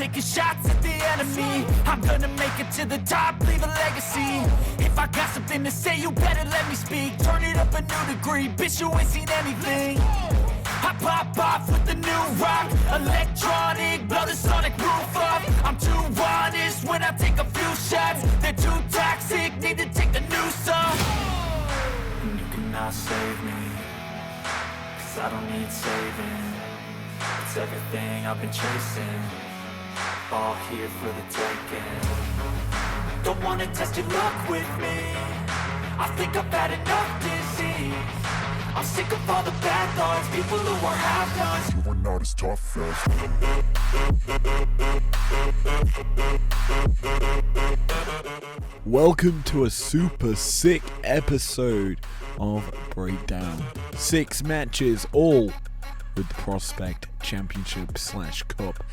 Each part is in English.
taking shots at the enemy. I'm gonna make it to the top, leave a legacy. If I got something to say, you better let me speak. Turn it up a new degree, bitch, you ain't seen anything. I pop off with the new rock, electronic, blow the sonic roof up. I'm too honest when I take a few shots. They're too toxic, need to take the noose off. And you cannot save me, cause I don't need saving. It's everything I've been chasing, all here for the taking. Don't wanna test your luck with me, I think I've had enough disease. I'm sick of all the bad thoughts, people who are half-nots. You are not as tough as. Welcome to a super sick episode of Breakdown. 6 matches, all with the Prospect Championship / Cup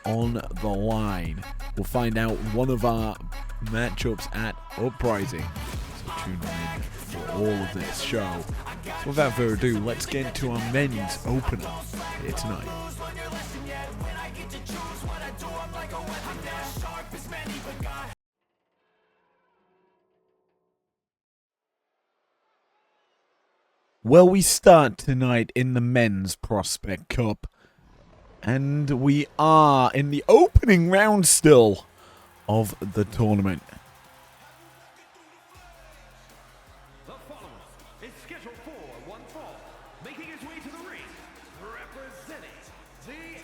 on the line. We'll find out one of our matchups at Uprising. So tune in for all of this show. So without further ado, let's get into our men's opener here tonight. Well, we start tonight in the Men's Prospect Cup, and we are in the opening round still of the tournament. The following is scheduled for one fall, making his way to the ring, representing the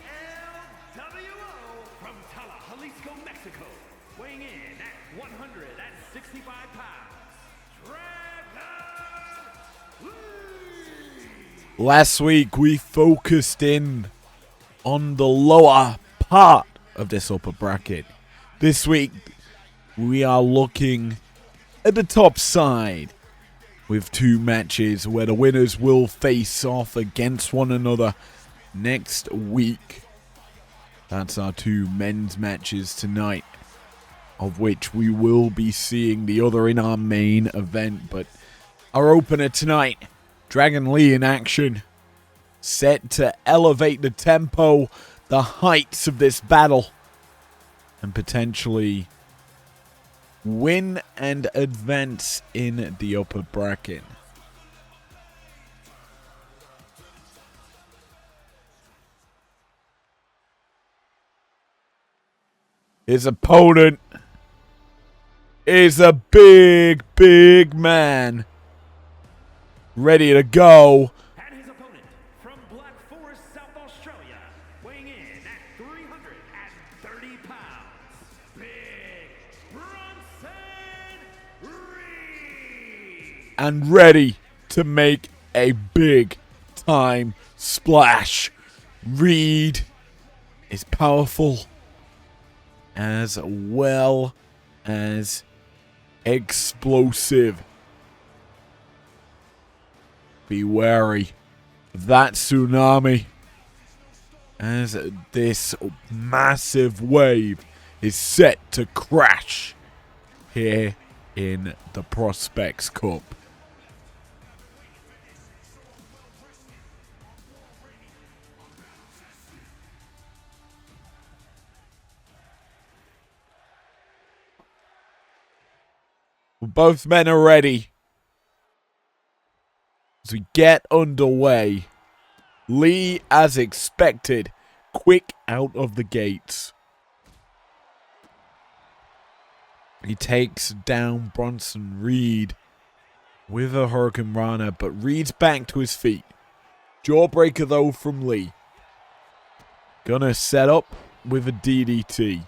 LWO from Tala, Jalisco, Mexico, weighing in at 165 pounds, Last week we focused in on the lower part of this upper bracket. This week we are looking at the top side with 2 matches where the winners will face off against one another next week. That's our 2 men's matches tonight, of which we will be seeing the other in our main event. But our opener tonight, Dragon Lee in action, set to elevate the tempo, the heights of this battle, and potentially win and advance in the upper bracket. His opponent is a big man, ready to go. and his opponent from Black Forest, South Australia, weighing in at 330 pounds, Big Bronson Reed. And ready to make a big time splash. Reed is powerful as well as explosive. Be wary of that tsunami, as this massive wave is set to crash here in the Prospects Cup. Both men are ready. As we get underway, Lee, as expected, quick out of the gates. He takes down Bronson Reed with a Hurricane Rana, but Reed's back to his feet. Jawbreaker though from Lee. Gonna set up with a DDT.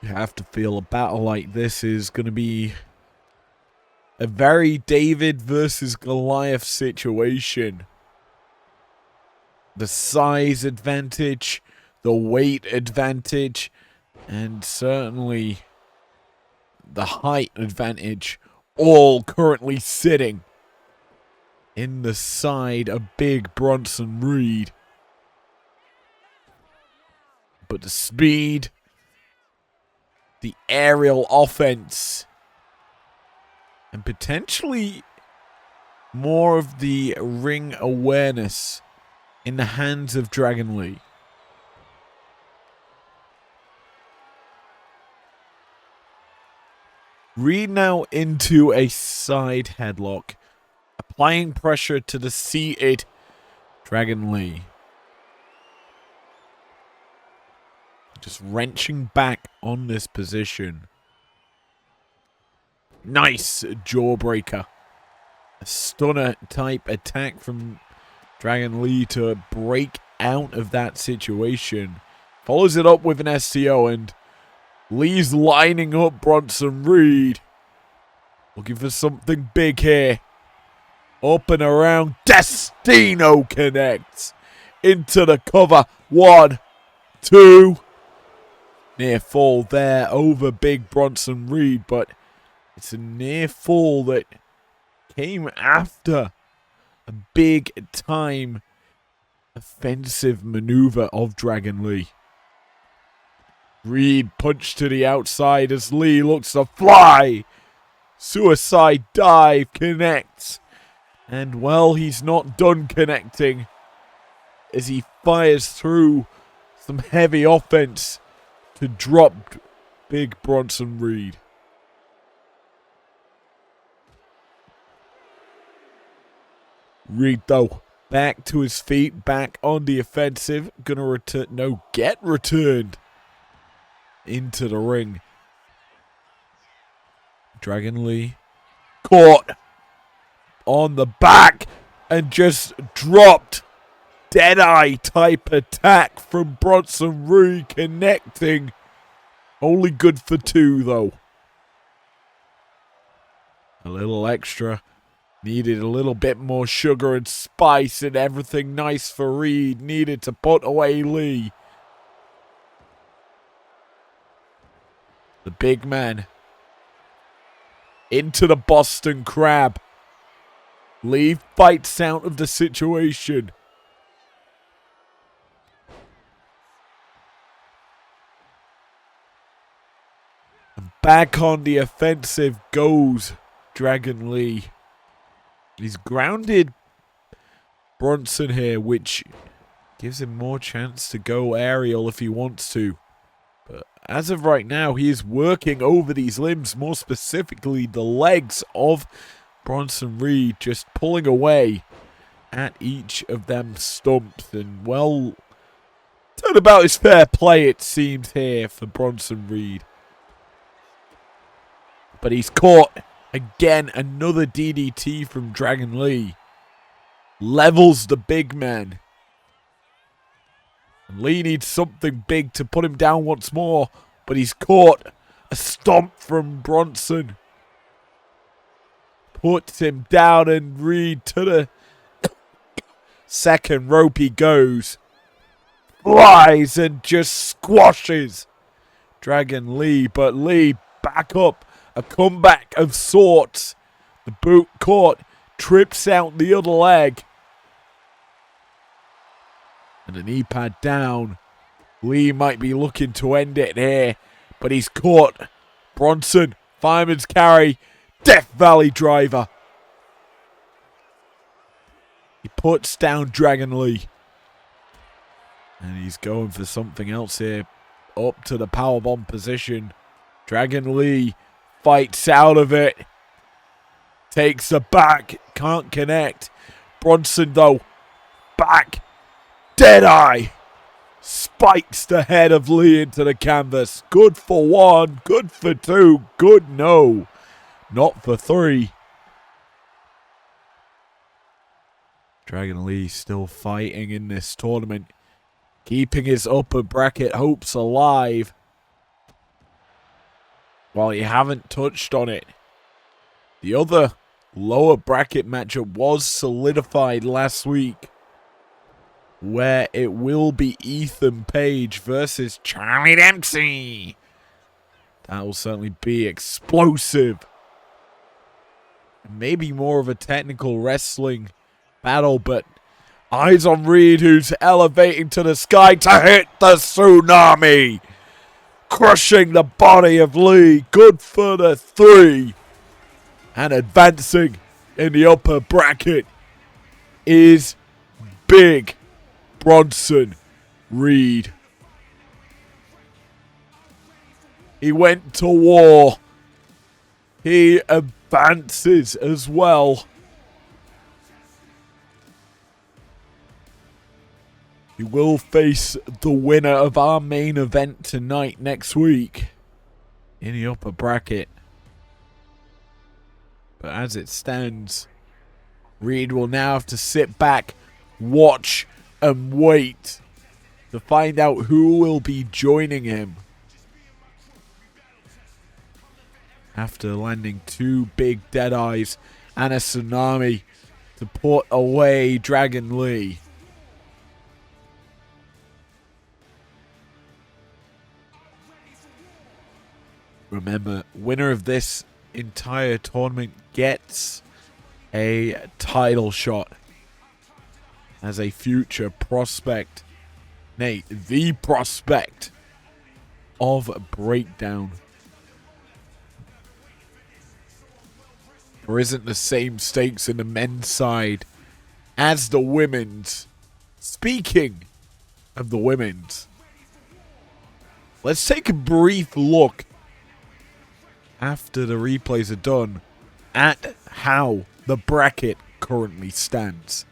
You have to feel a battle like this is going to be a very David versus Goliath situation. The size advantage, the weight advantage, and certainly the height advantage, all currently sitting in the side of Big Bronson Reed. But the speed, the aerial offense, and potentially more of the ring awareness in the hands of Dragon Lee. Reed now into a side headlock, applying pressure to the seated Dragon Lee. Just wrenching back on this position. Nice jawbreaker. A stunner type attack from Dragon Lee to break out of that situation. Follows it up with an STO, and Lee's lining up Bronson Reed. Looking for something big here. Up and around. Destino connects into the cover. 1, 2. Near fall there over big Bronson Reed, but it's a near fall that came after a big time offensive maneuver of Dragon Lee. Reed punched to the outside as Lee looks to fly. Suicide dive connects. And well, he's not done connecting as he fires through some heavy offense to drop big Bronson Reed. Reed, though, back to his feet, back on the offensive. Gonna return, no, get returned into the ring. Dragon Lee caught on the back and just dropped. Deadeye type attack from Bronson Reed connecting. Only good for 2 though. A little extra. Needed a little bit more sugar and spice and everything nice for Reed. Needed to put away Lee. The big man. Into the Boston Crab. Lee fights out of the situation. And back on the offensive goes Dragon Lee. He's grounded Bronson here, which gives him more chance to go aerial if he wants to. But as of right now, he is working over these limbs, more specifically the legs of Bronson Reed, just pulling away at each of them stumps. And, well, turnabout is fair play, it seems, here for Bronson Reed. But he's caught. Again, another DDT from Dragon Lee. Levels the big man. And Lee needs something big to put him down once more. But he's caught. A stomp from Bronson. Puts him down, and Reed to the second rope he goes. Flies and just squashes Dragon Lee. But Lee back up. A comeback of sorts. The boot caught. Trips out the other leg. And a knee pad down. Lee might be looking to end it here. But he's caught. Bronson. Fireman's carry. Death Valley driver. He puts down Dragon Lee. And he's going for something else here. Up to the powerbomb position. Dragon Lee fights out of it. Takes the back. Can't connect. Bronson, though. Back. Deadeye. Spikes the head of Lee into the canvas. Good for 1. Good for 2. Good no. Not for 3. Dragon Lee still fighting in this tournament. Keeping his upper bracket hopes alive. While you haven't touched on it, the other lower bracket matchup was solidified last week, where it will be Ethan Page versus Charlie Dempsey. That will certainly be explosive. Maybe more of a technical wrestling battle, but eyes on Reed, who's elevating to the sky to hit the tsunami. Crushing the body of Lee. Good for the 3. And advancing in the upper bracket is Big Bronson Reed. He went to war. He advances as well. He will face the winner of our main event tonight next week in the upper bracket. But as it stands, Reed will now have to sit back, watch and wait to find out who will be joining him. After landing 2 big Deadeyes and a Tsunami to put away Dragon Lee. Remember, winner of this entire tournament gets a title shot as a future prospect. Nay, the prospect of Breakdown. There isn't the same stakes in the men's side as the women's. Speaking of the women's, let's take a brief look after the replays are done at how the bracket currently stands.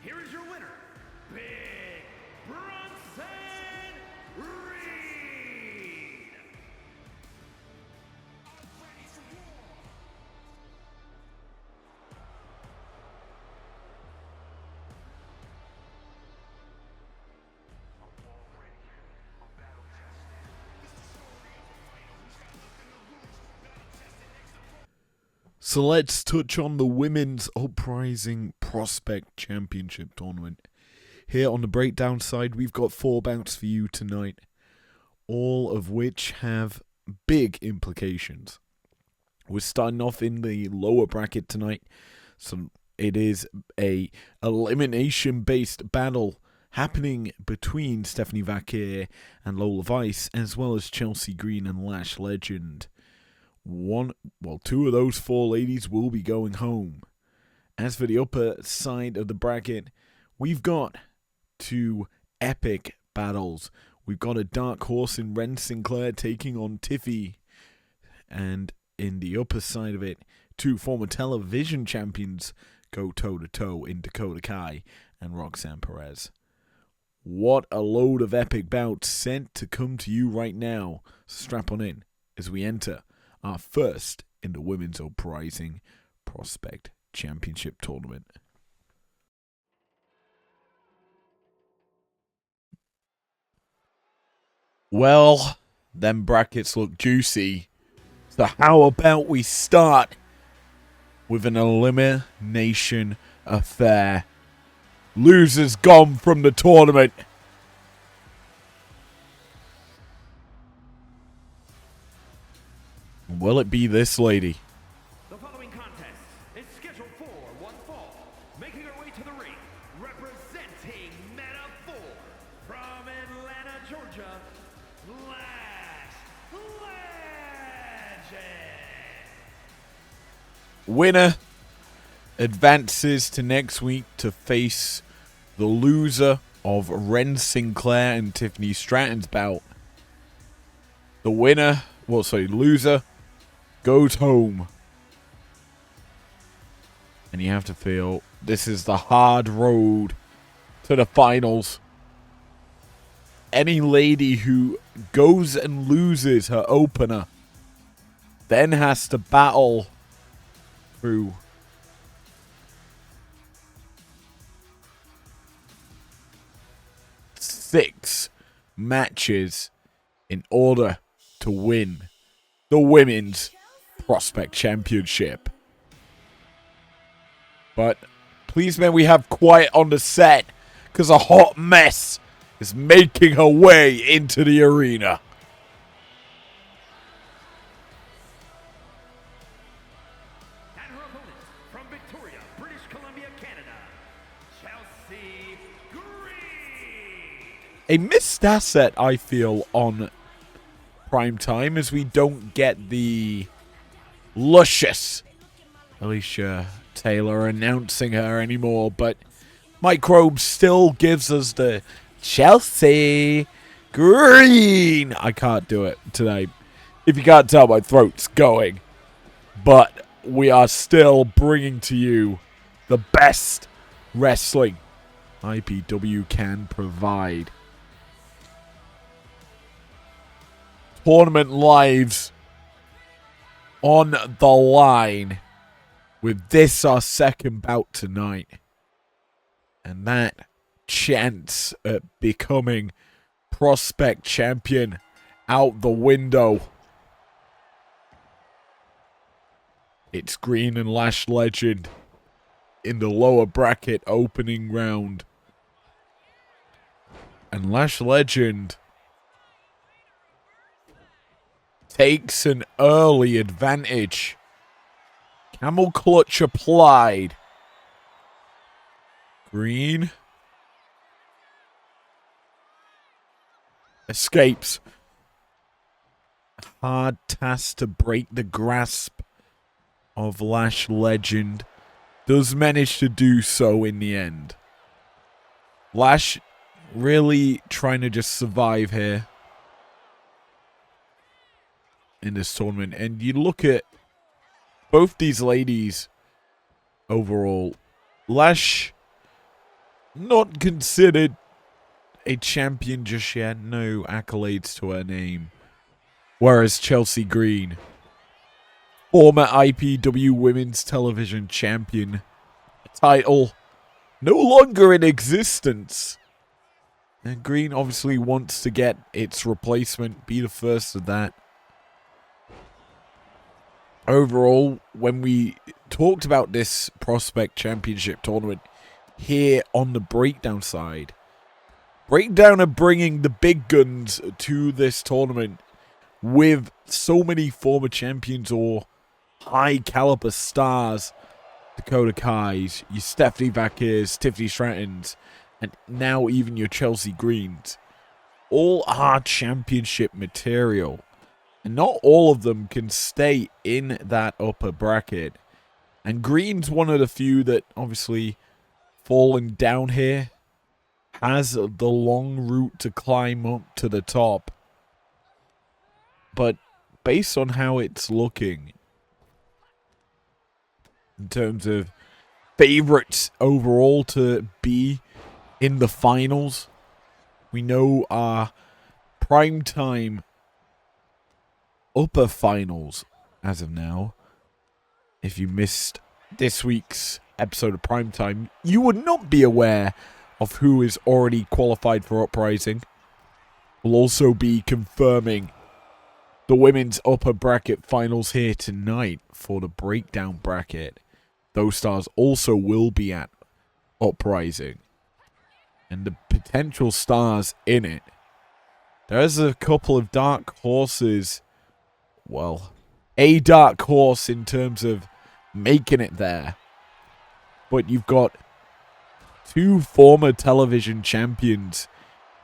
Here is your winner, Big Bronson Reed. So let's touch on the Women's Uprising Prospect Championship Tournament. Here on the Breakdown side, we've got 4 bouts for you tonight, all of which have big implications. We're starting off in the lower bracket tonight, so it is a elimination-based battle happening between Stephanie Vakir and Lola Vice, as well as Chelsea Green and Lash Legend. 2 of those 4 ladies will be going home. As for the upper side of the bracket, we've got 2 epic battles. We've got a dark horse in Ren Sinclair taking on Tiffy. And in the upper side of it, 2 former television champions go toe-to-toe in Dakota Kai and Roxanne Perez. What a load of epic bouts sent to come to you right now. Strap on in as we enter our first in the Women's Uprising Prospect Championship Tournament. Well, them brackets look juicy. So how about we start with an elimination affair? Losers gone from the tournament. Will it be this lady? The following contest is scheduled for one fall. Making her way to the ring, representing Meta 4 from Atlanta, Georgia, Lash Legend. Winner advances to next week to face the loser of Ren Sinclair and Tiffany Stratton's bout. The loser goes home. And you have to feel this is the hard road to the finals. Any lady who goes and loses her opener then has to battle through six matches in order to win the Women's Prospect Championship. But please, man, we have quiet on the set because a hot mess is making her way into the arena. And her opponent from Victoria, British Columbia, Canada, Chelsea Green. A missed asset, I feel, on Prime Time, as we don't get the luscious Alicia Taylor announcing her anymore, but Microbe still gives us the Chelsea Green. I can't do it today. If you can't tell, my throat's going. But we are still bringing to you the best wrestling IPW can provide. Tournament lives on the line with this our second bout tonight. And that chance at becoming prospect champion out the window. It's Green and Lash Legend in the lower bracket opening round. And Lash Legend takes an early advantage. Camel clutch applied. Green escapes. Hard task to break the grasp of Lash Legend. Does manage to do so in the end. Lash really trying to just survive here in this tournament. And you look at both these ladies overall. Lash not considered a champion just yet. No accolades to her name. Whereas Chelsea Green, former IPW Women's Television Champion, title no longer in existence. And Green obviously wants to get its replacement, be the first of that. Overall, when we talked about this Prospect Championship tournament here on the Breakdown side, Breakdown are bringing the big guns to this tournament with so many former champions or high caliber stars. Dakota Kai's, your Stephanie Vaquers, Tiffany Strattons, and now even your Chelsea Greens. All are championship material. And not all of them can stay in that upper bracket. And Green's one of the few that obviously fallen down here. Has the long route to climb up to the top. But based on how it's looking, in terms of favorites overall to be in the finals, we know our primetime upper finals as of now. If you missed this week's episode of Primetime, you would not be aware of who is already qualified for Uprising. We'll also be confirming the women's upper bracket finals here tonight for the Breakdown bracket. Those stars also will be at Uprising. And the potential stars in it. There's a couple of dark horses. Well, a dark horse in terms of making it there. But you've got two former television champions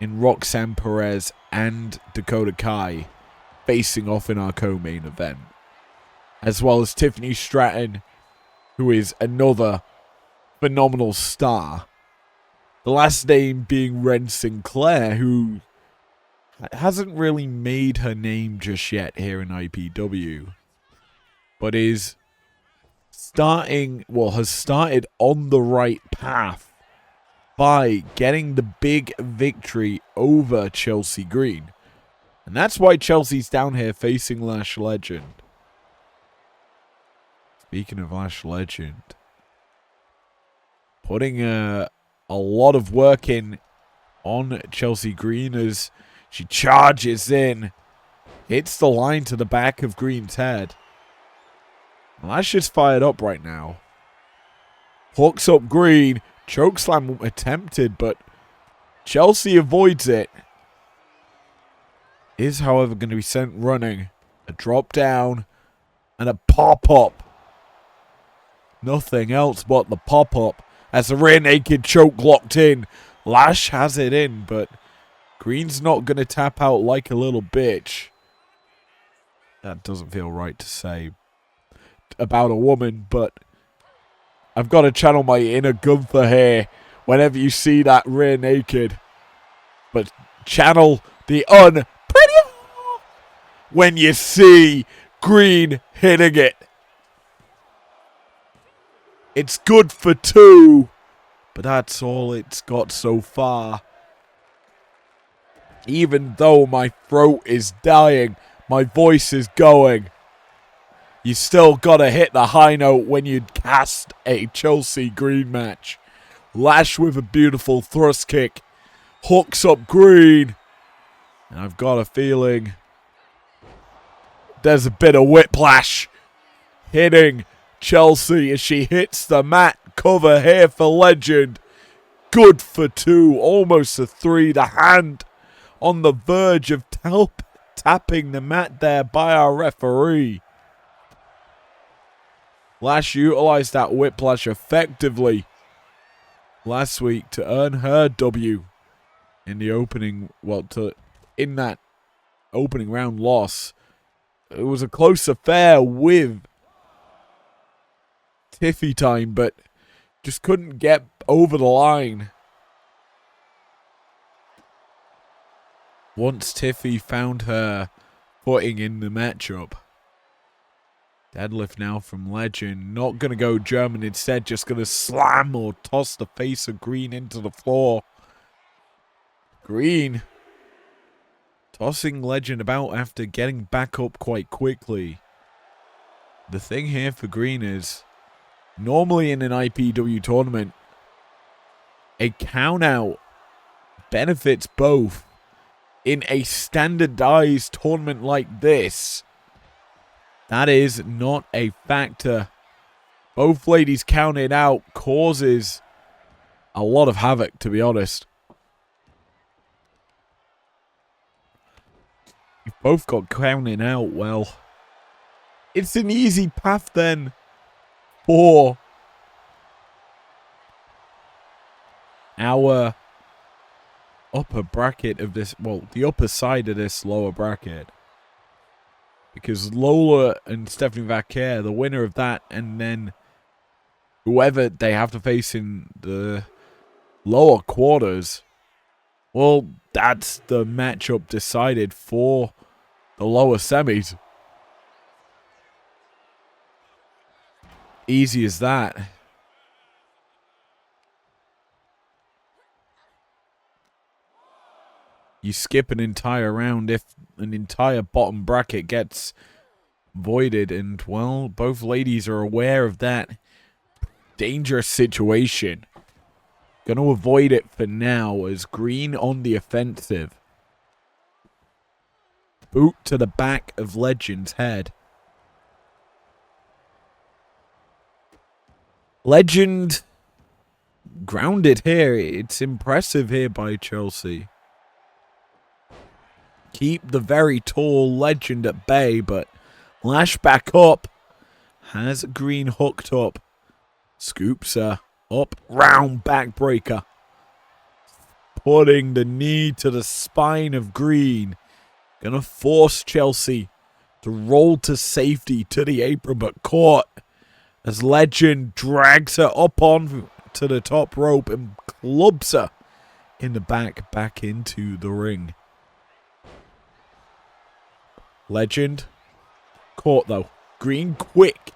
in Roxanne Perez and Dakota Kai facing off in our co-main event. As well as Tiffany Stratton, who is another phenomenal star. The last name being Ren Sinclair, who hasn't really made her name just yet here in IPW, but is has started on the right path by getting the big victory over Chelsea Green. And that's why Chelsea's down here facing Lash Legend. Speaking of Lash Legend, putting a lot of work in on Chelsea Green as she charges in, hits the line to the back of Green's head. Lash is fired up right now. Hooks up Green. Chokeslam attempted, but Chelsea avoids it. Is, however, going to be sent running. A drop down and a pop-up. Nothing else but the pop-up as the rear naked choke locked in. Lash has it in, but Green's not going to tap out like a little bitch. That doesn't feel right to say. about a woman, but I've got to channel my inner Gunther here whenever you see that rear naked. But channel the unpretty when you see Green hitting it. It's good for 2, but that's all it's got so far. Even though my throat is dying, my voice is going. You still gotta hit the high note when you cast a Chelsea Green match. Lash with a beautiful thrust kick. Hooks up Green. And I've got a feeling there's a bit of whiplash hitting Chelsea as she hits the mat cover here for Legend. Good for 2, almost a 3. The hand on the verge of tapping the mat there by our referee. Lash utilized that whiplash effectively last week to earn her W in the opening, in that opening round loss. It was a close affair with Tiffy time, but just couldn't get over the line. Once Tiffy found her footing in the matchup. Deadlift now from Legend. Not going to go German. Instead, just going to slam or toss the face of Green into the floor. Green tossing Legend about after getting back up quite quickly. The thing here for Green is, normally in an IPW tournament, a count-out benefits both. In a standardized tournament like this, that is not a factor. Both ladies counted out causes a lot of havoc, to be honest. If both got counted out, well, it's an easy path then for our upper bracket of this, the upper side of this lower bracket. Because Lola and Stephanie Vaquer, the winner of that, and then whoever they have to face in the lower quarters, well, that's the matchup decided for the lower semis. Easy as that. You skip an entire round if an entire bottom bracket gets voided. And, well, both ladies are aware of that dangerous situation. Gonna avoid it for now as Green on the offensive. Boot to the back of Legend's head. Legend grounded here. It's impressive here by Chelsea. Keep the very tall Legend at bay, but Lash back up. Has Green hooked up. Scoops her up. Round backbreaker. Putting the knee to the spine of Green. Gonna force Chelsea to roll to safety to the apron, but caught as Legend drags her up on to the top rope and clubs her in the back into the ring. Legend caught though. Green quick.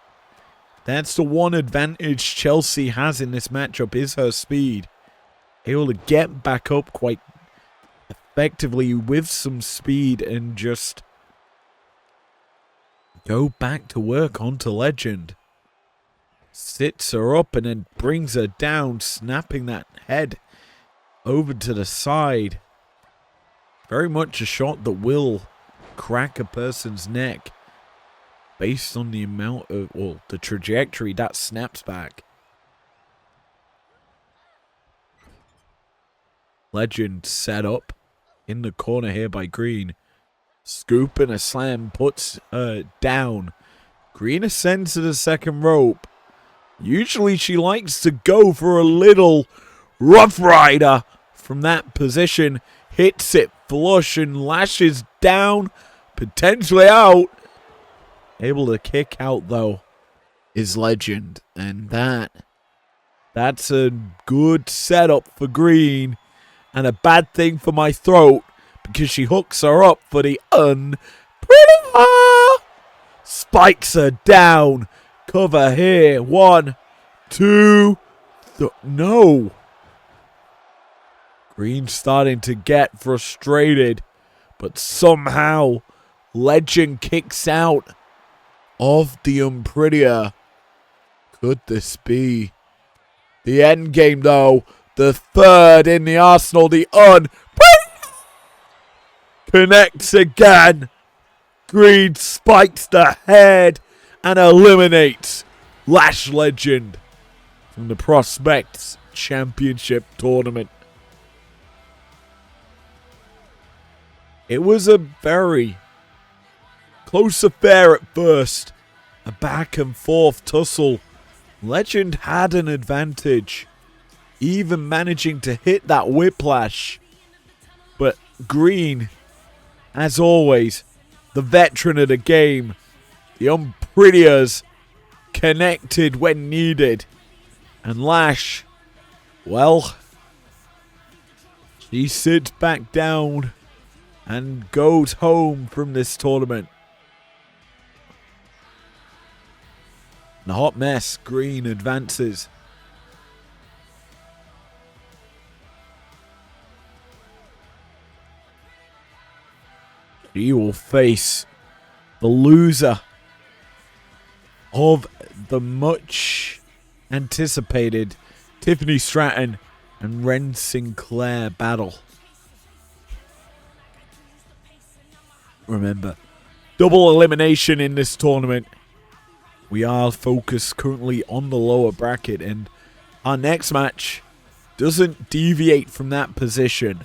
That's the one advantage Chelsea has in this matchup is her speed. Able to get back up quite effectively with some speed and just go back to work onto Legend. Sits her up and then brings her down, snapping that head over to the side. Very much a shot that will crack a person's neck based on the amount of, the trajectory that snaps back. Legend set up in the corner here by Green. Scoop and a slam puts her down. Green ascends to the second rope. Usually she likes to go for a little Rough Rider from that position. Hits it flush and lashes down. Potentially out. Able to kick out though. is Legend. And that's a good setup for Green. And a bad thing for my throat, because she hooks her up for the Unpretty. Spikes her down. Cover here. 1, 2, no. Green starting to get frustrated, but somehow Legend kicks out of the Unprettier. Could this be the end game, though? The third in the arsenal, the connects again. Green spikes the head and eliminates Lash Legend from the Prospects Championship Tournament. It was a very close affair at first. A back and forth tussle. Legend had an advantage, even managing to hit that whiplash. But Green, as always, the veteran of the game, the Unprettiers, connected when needed. And Lash, well, she sits back down and goes home from this tournament. In a hot mess, Green advances. She will face the loser of the much anticipated Tiffany Stratton and Ren Sinclair battle. Remember, double elimination in this tournament. We are focused currently on the lower bracket, and our next match doesn't deviate from that position.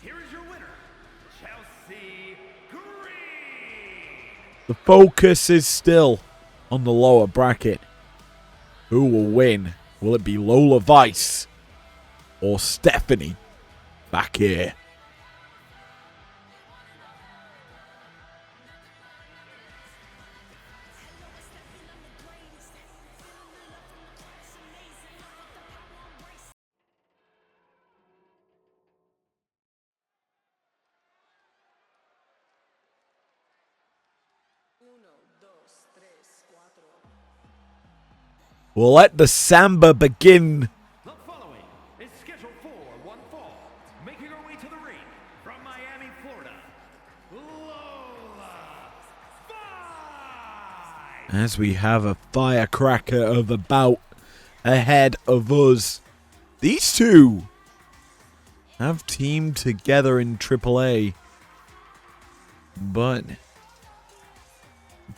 Here is your winner, Chelsea Green. The focus is still on the lower bracket. Who will win? Will it be Lola Vice or Stephanie back here? We'll let the samba begin. The following is scheduled for one fall, making her way to the ring from Miami, Florida, Lola Vice. As we have a firecracker of a bout ahead of us. These two have teamed together in AAA, but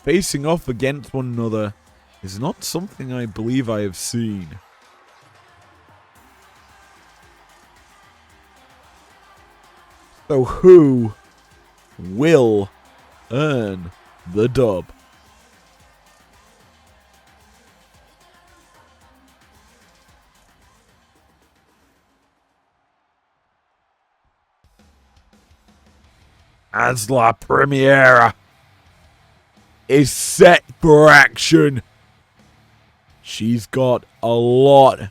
facing off against one another is not something I believe I have seen. So who will earn the dub? As La Premiera is set for action. She's got a lot of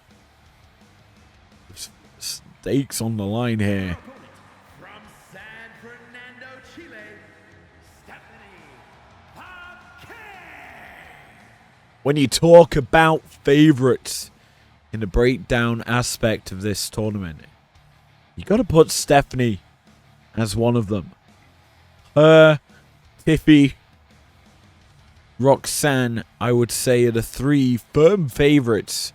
stakes on the line here. From San Fernando, Chile, Stephanie Paquet. When you talk about favorites in the breakdown aspect of this tournament, you got to put Stephanie as one of them. Her, Tiffy, Roxanne, I would say, are the three firm favorites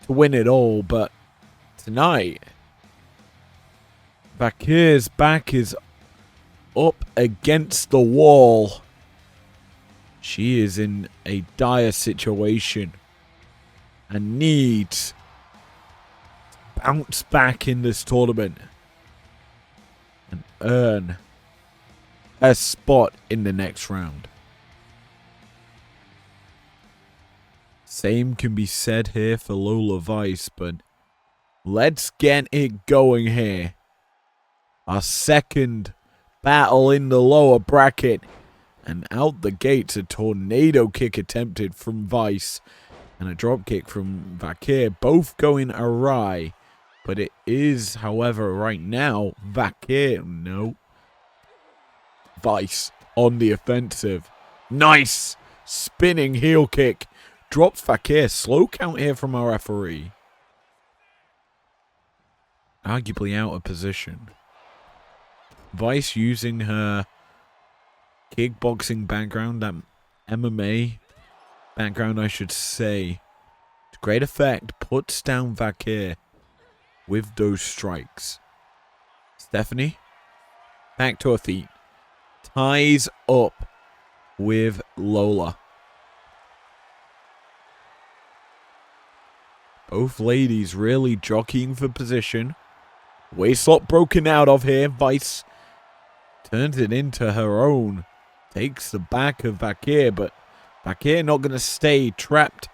to win it all. But tonight, Bakir's back is up against the wall. She is in a dire situation and needs to bounce back in this tournament and earn a spot in the next round. Same can be said here for Lola Vice, but let's get it going here. Our second battle in the lower bracket And out the gates, a tornado kick attempted from Vice and a drop kick from Vakir, both going awry. But it is, however, right now, Vakir, no. Vice on the offensive. Nice spinning heel kick. Drops Vakir. Slow count here from our referee. Arguably out of position. Vice using her kickboxing background, that MMA background, I should say, to great effect, puts down Vakir with those strikes. Stephanie, back to her feet, ties up with Lola. Both ladies really jockeying for position. Waistlock broken out of here. Vice turns it into her own. Takes the back of Vakir, but Vakir not going to stay trapped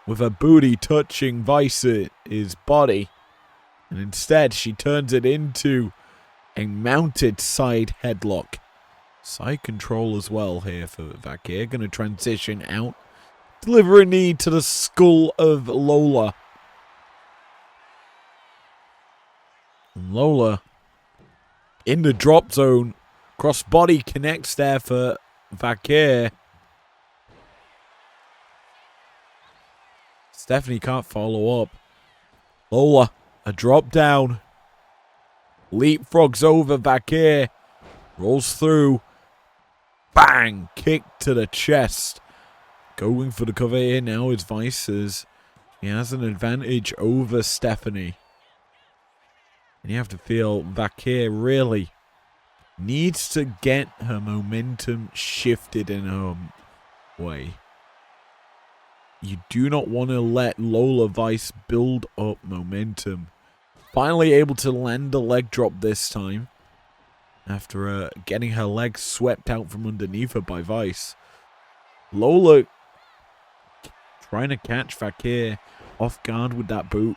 with her booty touching Vice's body. And instead, she turns it into a mounted side headlock. Side control as well here for Vakir. Going to transition out. Deliver a knee to the skull of Lola. And Lola in the drop zone. Crossbody connects there for Vakir. Stephanie can't follow up. Lola, a drop down. Leapfrogs over Vakir. Rolls through. Bang! Kick to the chest. Going for the cover here now is Vice's. He has an advantage over Stephanie. And you have to feel Vakir really needs to get her momentum shifted in her way. You do not want to let Lola Vice build up momentum. Finally able to land a leg drop this time. After getting her legs swept out from underneath her by Vice. Lola trying to catch Vakir off guard with that boot.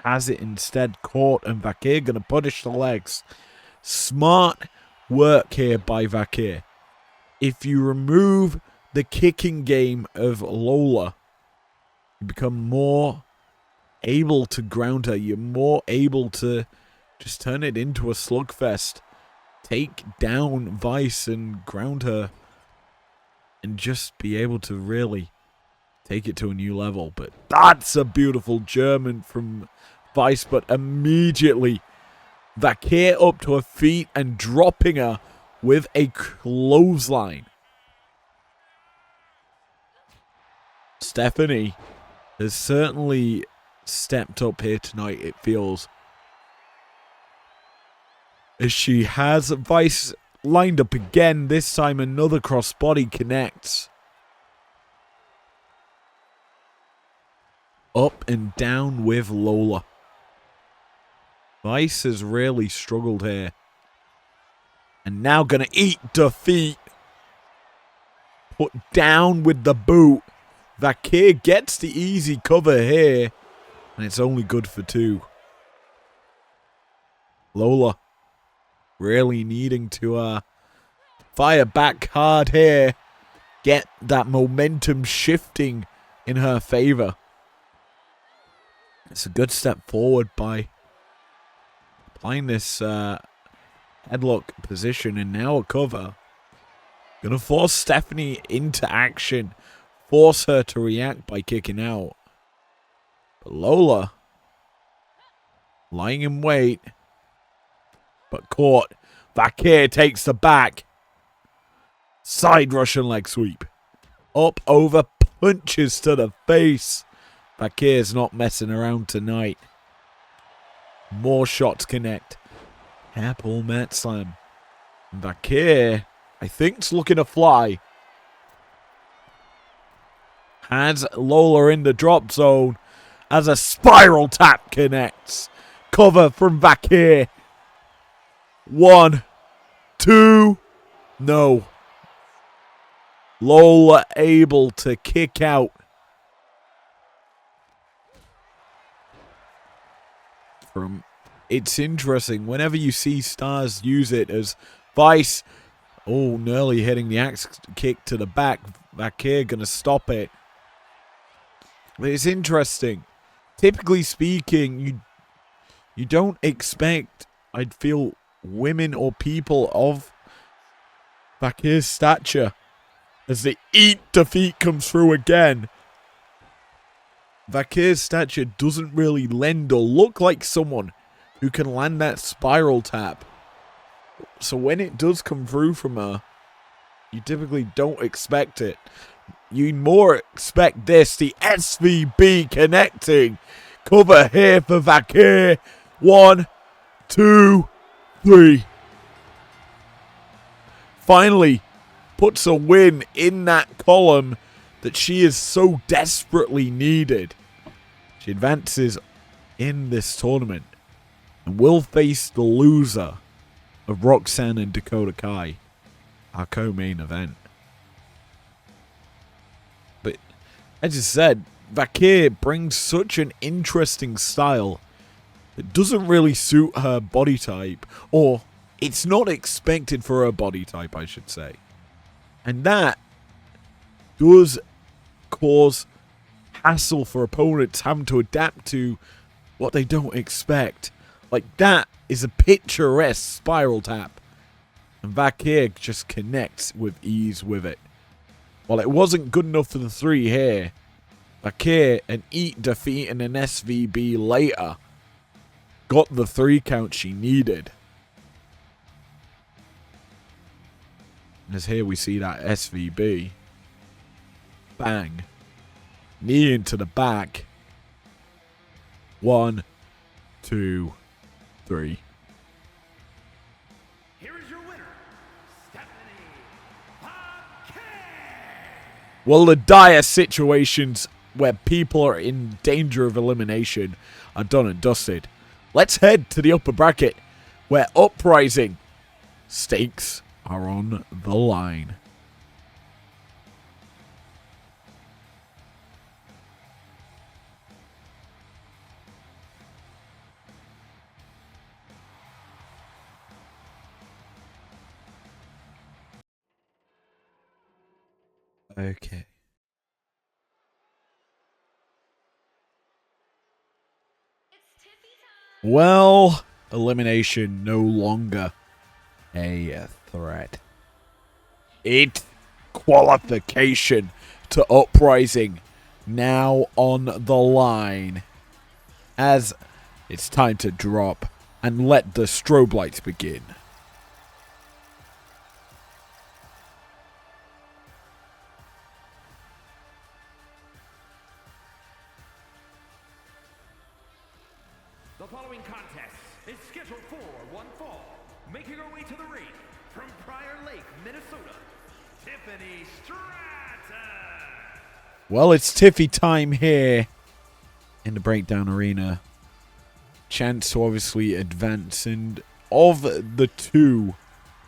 Has it instead caught, and Vakir going to punish the legs. Smart work here by Vakir. If you remove the kicking game of Lola, you become more able to ground her. You're more able to just turn it into a slugfest. Take down Vice and ground her. And just be able to really take it to a new level. But that's a beautiful German from Vice. But immediately, Vakir up to her feet and dropping her with a clothesline. Stephanie has certainly stepped up here tonight, it feels. As she has Vice lined up again. This time another crossbody connects. Up and down with Lola. Vice has really struggled here. And now gonna eat defeat. Put down with the boot. Vakir gets the easy cover here. And it's only good for two. Lola really needing to fire back hard here. Get that momentum shifting in her favor. It's a good step forward by applying this headlock position, and now a cover. Gonna force Stephanie into action. Force her to react by kicking out. But Lola lying in wait. But caught. Vakir takes the back. Side Russian leg sweep. Up, over, punches to the face. Vakir's not messing around tonight. More shots connect. Hairpull mat slam. Vakir, I think, is looking to fly. Has Lola in the drop zone as a spiral tap connects. Cover from Vakir. 1, 2, no. Lola able to kick out. It's interesting whenever you see stars use it as Vice Oh, nearly hitting the axe kick to the back. Vakir gonna stop it. But it's interesting. Typically speaking, you don't expect, I'd feel, women or people of Vakir's stature. As the eat defeat comes through again. Vakir's stature doesn't really lend or look like someone who can land that spiral tap. So when it does come through from her, you typically don't expect it. You more expect this, the SVB connecting. Cover here for Vakir. 1, 2, 3. Finally puts a win in that column that she is so desperately needed. She advances in this tournament and will face the loser of Roxanne and Dakota Kai, our co-main event. But as I said, Vakir brings such an interesting style that doesn't really suit her body type, or it's not expected for her body type, I should say. And that does cause hassle for opponents having to adapt to what they don't expect. Like, that is a picturesque spiral tap. And Vakir just connects with ease with it. While it wasn't good enough for the 3 here, Vakir, an eat defeat and an SVB later, got the 3 count she needed. And as here we see that SVB. Bang. Knee into the back. 1, 2, 3. Here is your winner, Stephanie Vakir. Well, the dire situations where people are in danger of elimination are done and dusted. Let's head to the upper bracket, where Uprising stakes are on the line. Okay. Well, elimination no longer a threat. It's qualification to Uprising now on the line, as it's time to drop and let the strobe lights begin. The following contest is scheduled for one fall. Making her way to the ring from Prior Lake, Minnesota, Tiffany Stratton. Well, it's Tiffy time here in the Breakdown Arena. Chance to obviously advance, and of the 2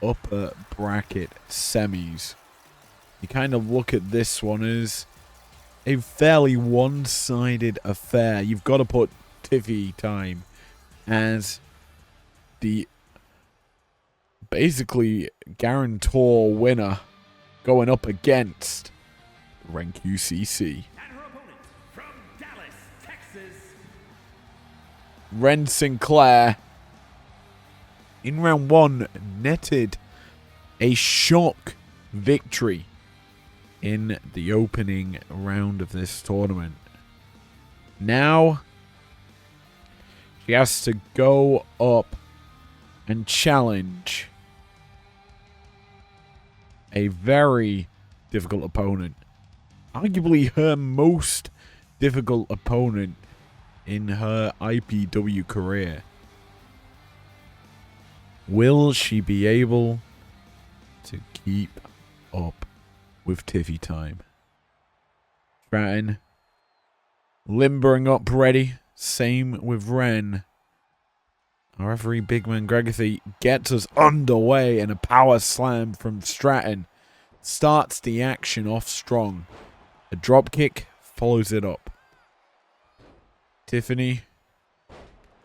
upper bracket semis, you kind of look at this one as a fairly one-sided affair. You've got to put Tiffy time as the basically guarantor winner going up against Rank UCC. And her opponent from Dallas, Texas, Ren Sinclair in round 1 netted a shock victory in the opening round of this tournament. Now she has to go up and challenge a very difficult opponent. Arguably her most difficult opponent in her IPW career. Will she be able to keep up with Tiffy time? Stratton limbering up ready. Same with Ren. Our referee Big Man Gregathy gets us underway, and a power slam from Stratton starts the action off strong. A drop kick follows it up. Tiffany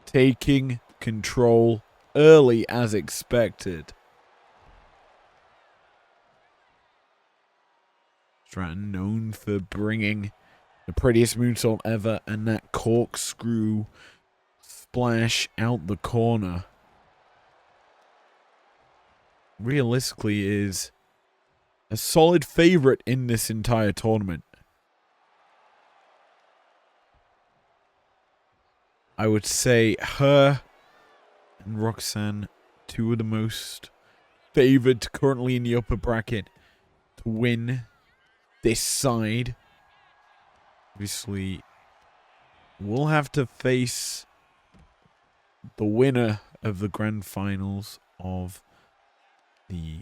taking control early as expected. Stratton, known for bringing the prettiest moonsault ever and that corkscrew splash out the corner, realistically is a solid favorite in this entire tournament. I would say her and Roxanne, two of the most favored currently in the upper bracket to win this side. Obviously, we'll have to face the winner of the grand finals of the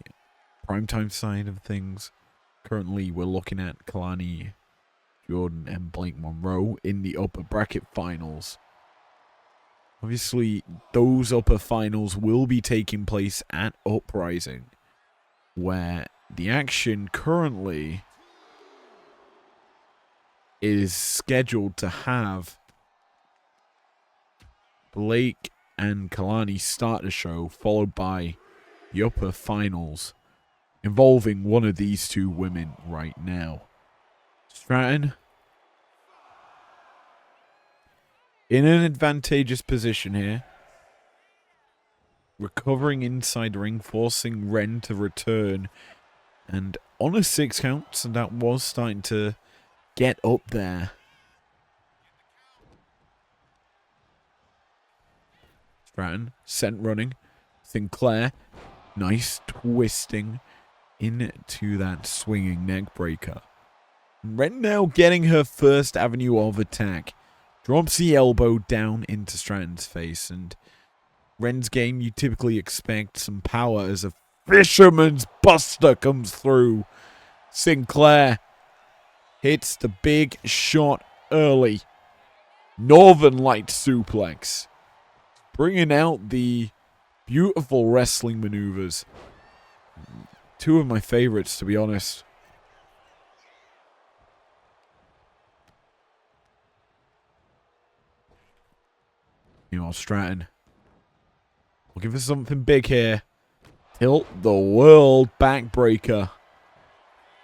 primetime side of things. Currently, we're looking at Kalani Jordan and Blake Monroe in the upper bracket finals. Obviously, those upper finals will be taking place at Uprising, where the action currently is scheduled to have Blake and Kalani start the show, followed by the upper finals involving one of these two women right now. Stratton in an advantageous position here, recovering inside the ring, forcing Ren to return, and on a 6 count, so that was starting to get up there. Stratton sent running. Sinclair, nice twisting into that swinging neck breaker. Ren now getting her first avenue of attack. Drops the elbow down into Stratton's face, and Ren's game, you typically expect some power as a fisherman's buster comes through. Sinclair hits the big shot early. Northern Light suplex. Bringing out the beautiful wrestling maneuvers. Two of my favorites, to be honest. Stratton looking for something big here. Tilt the world backbreaker.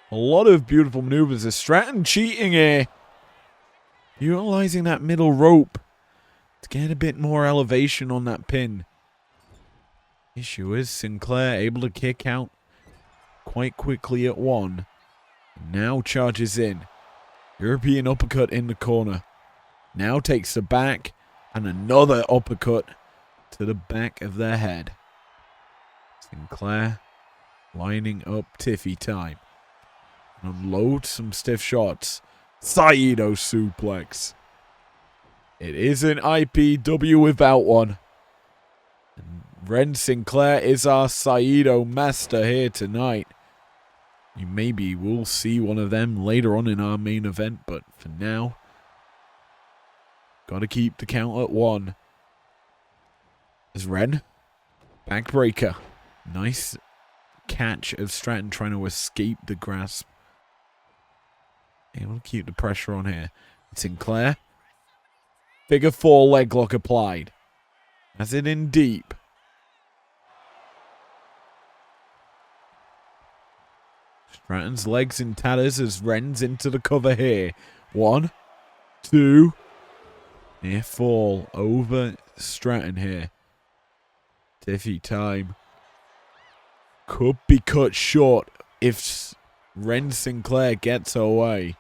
A lot of beautiful maneuvers. Is Stratton cheating here? Utilizing that middle rope to get a bit more elevation on that pin. Issue is Sinclair able to kick out quite quickly at one. Now charges in. European uppercut in the corner. Now takes the back. And another uppercut to the back of their head. Sinclair lining up Tiffy time. Unload some stiff shots. Saito suplex. It is an IPW without one. And Ren Sinclair is our Saito master here tonight. Maybe we'll see one of them later on in our main event, but for now, gotta keep the count at one. As Ren, backbreaker. Nice catch of Stratton trying to escape the grasp. Able to keep the pressure on here. Sinclair. Figure 4 leg lock applied. Has it in deep. Stratton's legs in tatters as Ren's into the cover here. 1, 2. Near fall over Stratton here. Tiffy time. Could be cut short if Ren Sinclair gets away.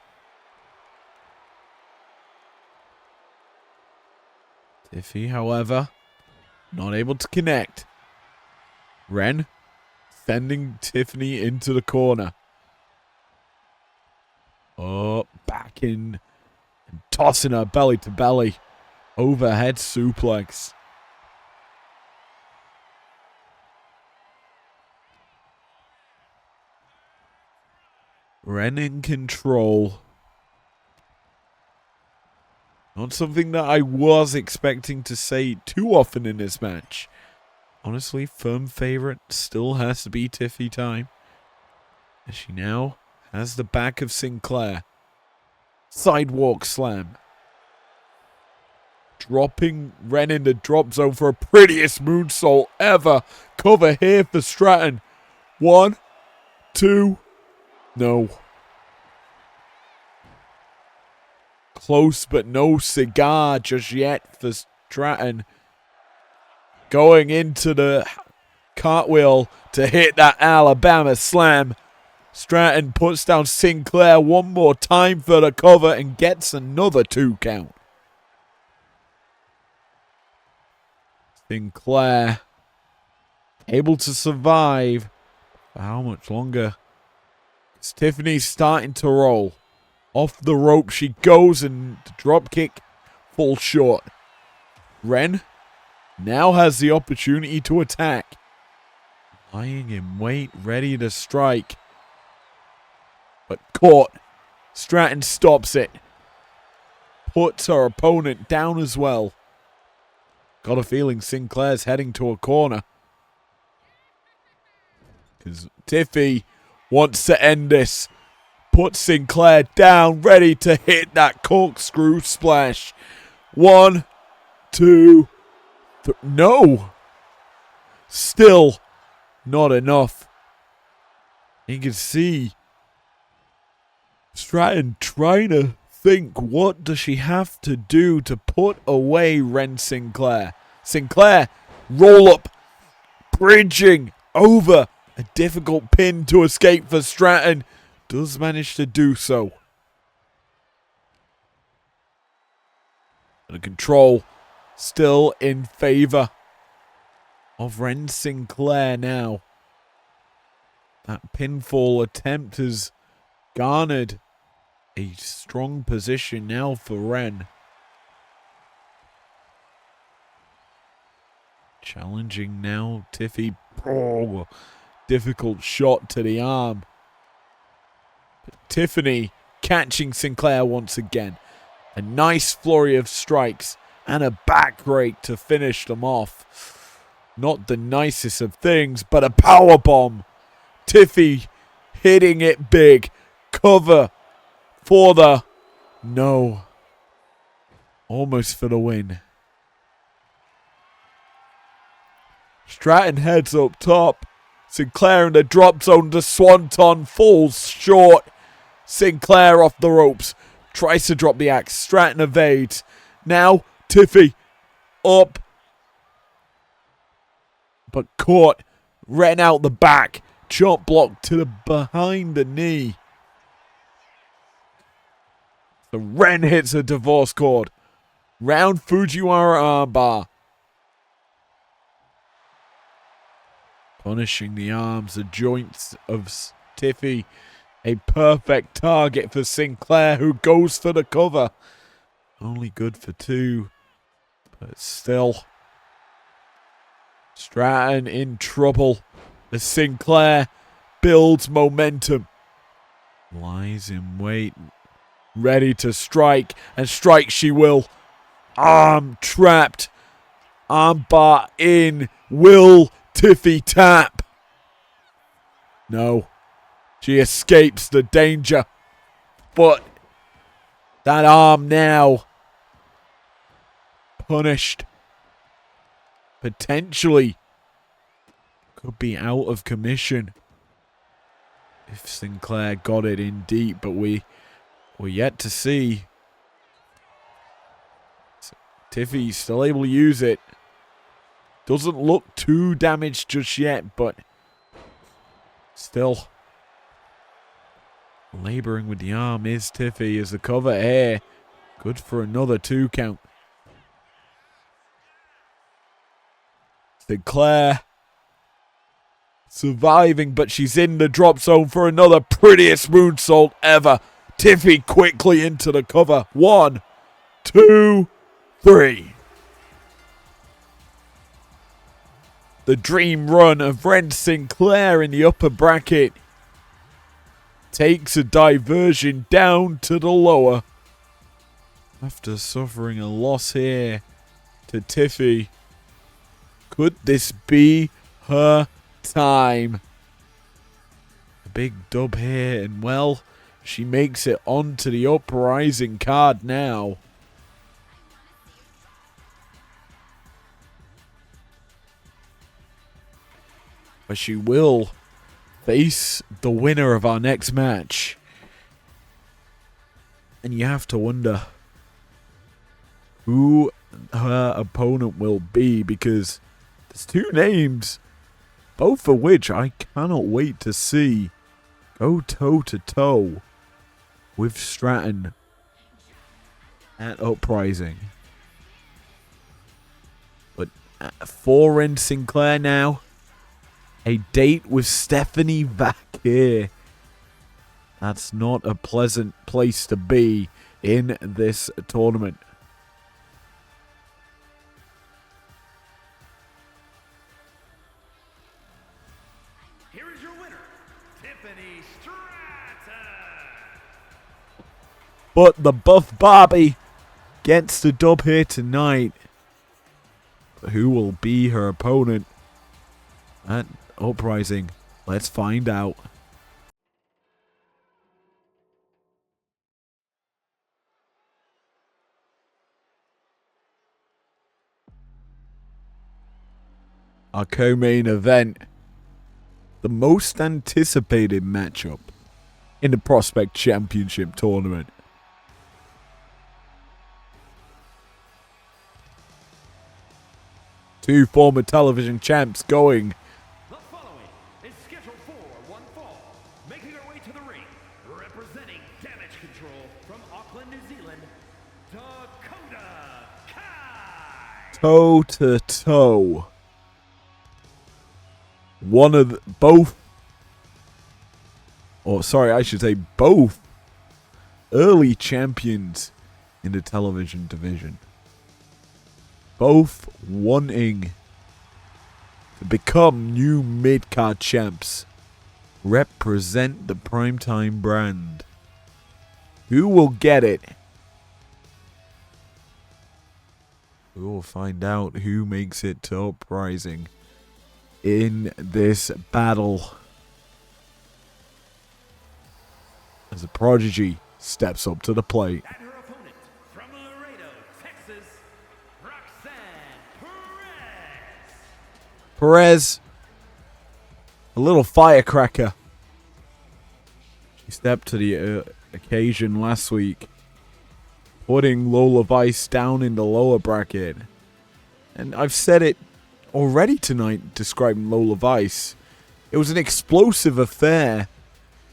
Tiffy, however, not able to connect. Ren sending Tiffany into the corner. Oh, back in and tossing her belly to belly. Overhead suplex. Ren in control. Not something that I was expecting to say too often in this match. Honestly, firm favorite still has to be Tiffy time. As she now has the back of Sinclair. Sidewalk slam. Dropping Ren in the drop zone for a prettiest moonsault ever. Cover here for Stratton. 1, 2. No. Close but no cigar just yet for Stratton. Going into the cartwheel to hit that Alabama slam. Stratton puts down Sinclair one more time for the cover and gets another 2 count. Sinclair able to survive. For how much longer? Tiffany's starting to roll. Off the rope she goes and the drop kick falls short. Ren now has the opportunity to attack. Lying in wait, ready to strike. But caught. Stratton stops it. Puts her opponent down as well. Got a feeling Sinclair's heading to a corner. Because Tiffy wants to end this. Puts Sinclair down, ready to hit that corkscrew splash. 1, 2, 3. No! Still not enough. You can see Stratton trying to think, what does she have to do to put away Ren Sinclair? Sinclair, roll up, bridging over a difficult pin to escape for Stratton. Does manage to do so. And the control still in favor of Ren Sinclair now. That pinfall attempt has garnered a strong position now for Ren. Challenging now, Tiffy. Oh, difficult shot to the arm. But Tiffany catching Sinclair once again. A nice flurry of strikes and a back rake to finish them off. Not the nicest of things, but a power bomb. Tiffy hitting it big. Cover for the... No. Almost for the win. Stratton heads up top. Sinclair in the drop zone. The swanton falls short. Sinclair off the ropes. Tries to drop the axe. Stratton evades. Now Tiffy up. But caught. Ren out the back. Chop block to the behind the knee. The Ren hits a divorce cord. Round Fujiwara armbar. Punishing the arms, the joints of Tiffy. A perfect target for Sinclair, who goes for the cover. Only good for 2. But still. Stratton in trouble as Sinclair builds momentum. Lies in wait. Ready to strike. And strike she will. Arm trapped. Armbar in. Will Tiffy tap? No. She escapes the danger. But that arm now punished. Potentially could be out of commission if Sinclair got it in deep, but we're yet to see. Tiffy still able to use it. Doesn't look too damaged just yet, but still laboring with the arm is Tiffy as the cover here. Good for another 2 count. Sinclair surviving, but she's in the drop zone for another prettiest moonsault ever. Tiffy quickly into the cover. 1, 2, 3. The dream run of Ren Sinclair in the upper bracket takes a diversion down to the lower. After suffering a loss here to Tiffy. Could this be her time? A big dub here, and well, she makes it onto the uprising card now. But she will face the winner of our next match. And you have to wonder, who her opponent will be, because there's two names, both of which I cannot wait to see go toe-to-toe with Stratton at Uprising. But for in Sinclair now, a date with Stephanie Vakir. That's not a pleasant place to be in this tournament. Here is your winner, Tiffany Stratton. But the Buff Barbie gets the dub here tonight. But who will be her opponent at Uprising? Let's find out. Our co-main event, the most anticipated matchup in the Prospect Championship tournament. Two former television champs going. The following is scheduled for one fall. Making her way to the ring, representing Damage Control from Auckland, New Zealand, Dakota Kai. Toe to toe. Both early champions in the television division. Both wanting to become new mid-card champs. Represent the primetime brand. Who will get it? We will find out who makes it to Uprising in this battle, as a Prodigy steps up to the plate. And her opponent from Laredo, Texas, Roxanne Perez, a little firecracker. She stepped to the occasion last week, putting Lola Vice down in the lower bracket. And I've said it already tonight describing Lola Vice. It was an explosive affair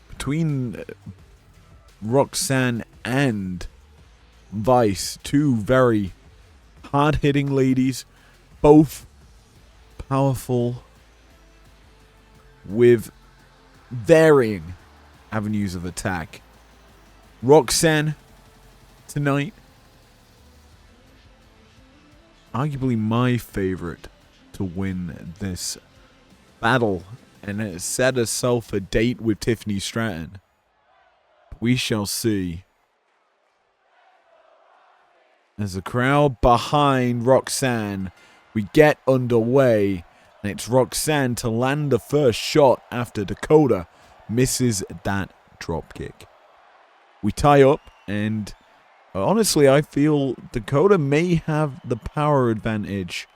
between Roxanne and Vice. Two very hard-hitting ladies, both powerful with varying avenues of attack. Roxanne tonight, arguably my favorite to win this battle, and has set herself a date with Tiffany Stratton. We shall see. As the crowd behind Roxanne, we get underway, and it's Roxanne to land the first shot after Dakota misses that dropkick. We tie up, and honestly, I feel Dakota may have the power advantage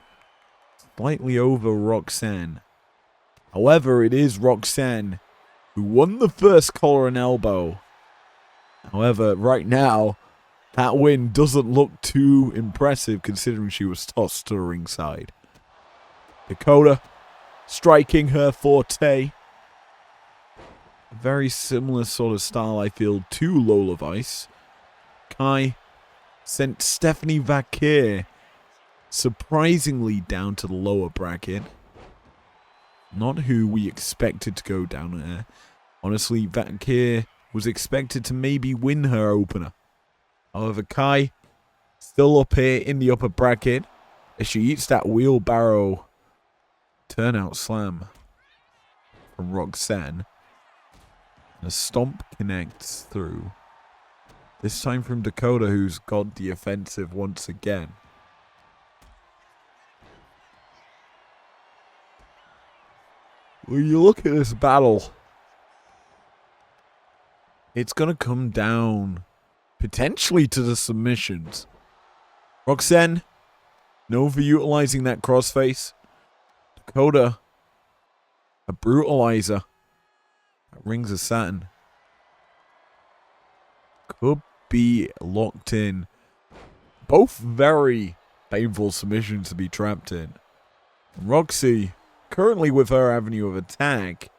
slightly over Roxanne. However, it is Roxanne who won the first collar and elbow. However, right now, that win doesn't look too impressive considering she was tossed to the ringside. Dakota striking her forte. A very similar sort of style, I feel, to Lola Vice. Kai sent Stephanie Vakir surprisingly down to the lower bracket. Not who we expected to go down there. Honestly, Vakir was expected to maybe win her opener. However, Kai still up here in the upper bracket as she eats that wheelbarrow turnout slam from Roxanne. And a stomp connects through. This time from Dakota, who's got the offensive once again. When you look at this battle, it's going to come down potentially to the submissions. Roxanne, known for utilizing that crossface. Dakota, a brutalizer. That rings of Saturn. Could be locked in. Both very painful submissions to be trapped in. Roxy, currently with her avenue of attack,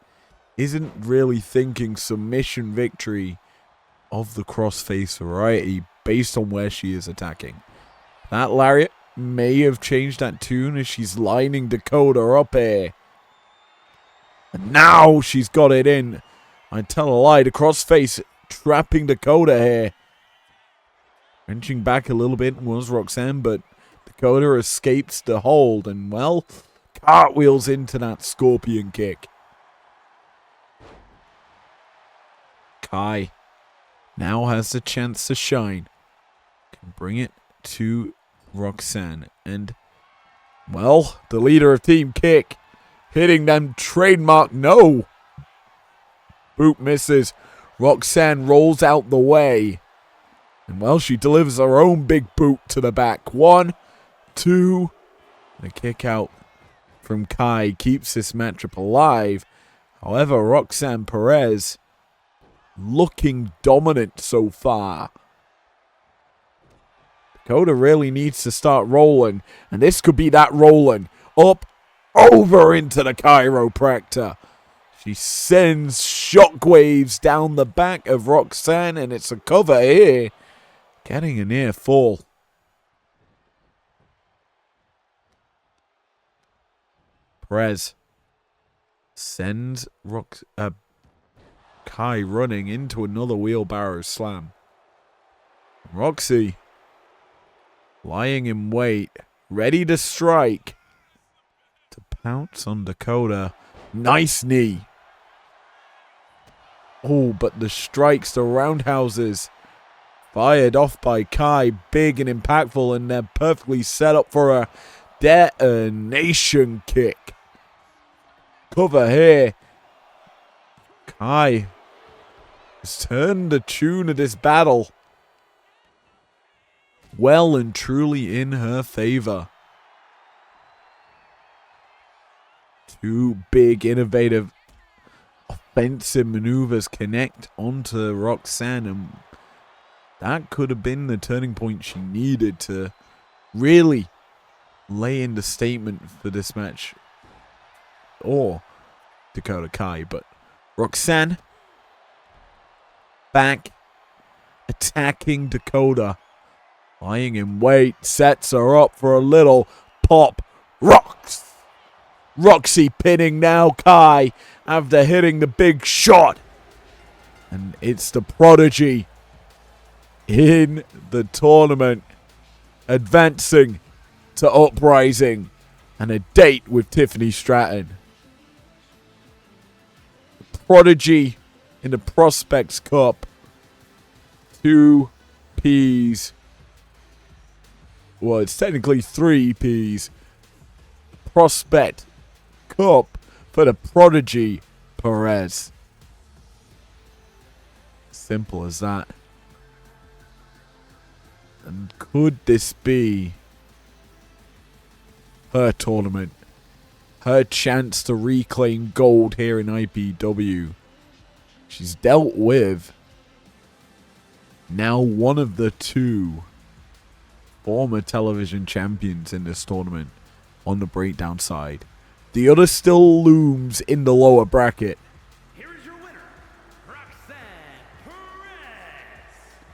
isn't really thinking submission victory of the crossface variety based on where she is attacking. That lariat may have changed that tune as she's lining Dakota up here. And now she's got it in. I tell a lie, the crossface trapping Dakota here. Wrenching back a little bit was Roxanne, but Dakota escapes the hold and, well, cartwheels into that scorpion kick. Kai now has the chance to shine. Can bring it to Roxanne. And, well, the leader of Team Kick hitting them trademark no. Boot misses. Roxanne rolls out the way. And, well, she delivers her own big boot to the back. 1, 2. And a kick out from Kai keeps this matchup alive. However, Roxanne Perez looking dominant so far. Dakota really needs to start rolling. And this could be that rolling. Up, over into the chiropractor. She sends shockwaves down the back of Roxanne. And it's a cover here. Getting a near fall. Perez sends Kai running into another wheelbarrow slam. Roxy lying in wait, ready to strike. To pounce on Dakota. Nice knee. Oh, but the strikes, the roundhouses, fired off by Kai, big and impactful, and they're perfectly set up for a detonation kick. Cover here. Kai has turned the tune of this battle well and truly in her favor. Two big, innovative, offensive maneuvers connect onto Roxanne, and that could have been the turning point she needed to really lay in the statement for this match. Or Dakota Kai, but Roxanne back attacking Dakota. Lying in wait, sets her up for a little pop. Roxy pinning now Kai after hitting the big shot. And it's the prodigy in the tournament advancing to Uprising and a date with Tiffany Stratton. The prodigy in the Prospects Cup. 2 Ps. Well, it's technically 3 Ps. Prospect Cup for the prodigy Perez. Simple as that. And could this be her tournament? Her chance to reclaim gold here in IPW. She's dealt with now one of the 2 former television champions in this tournament on the breakdown side. The other still looms in the lower bracket. Here is your winner, Roxanne Perez.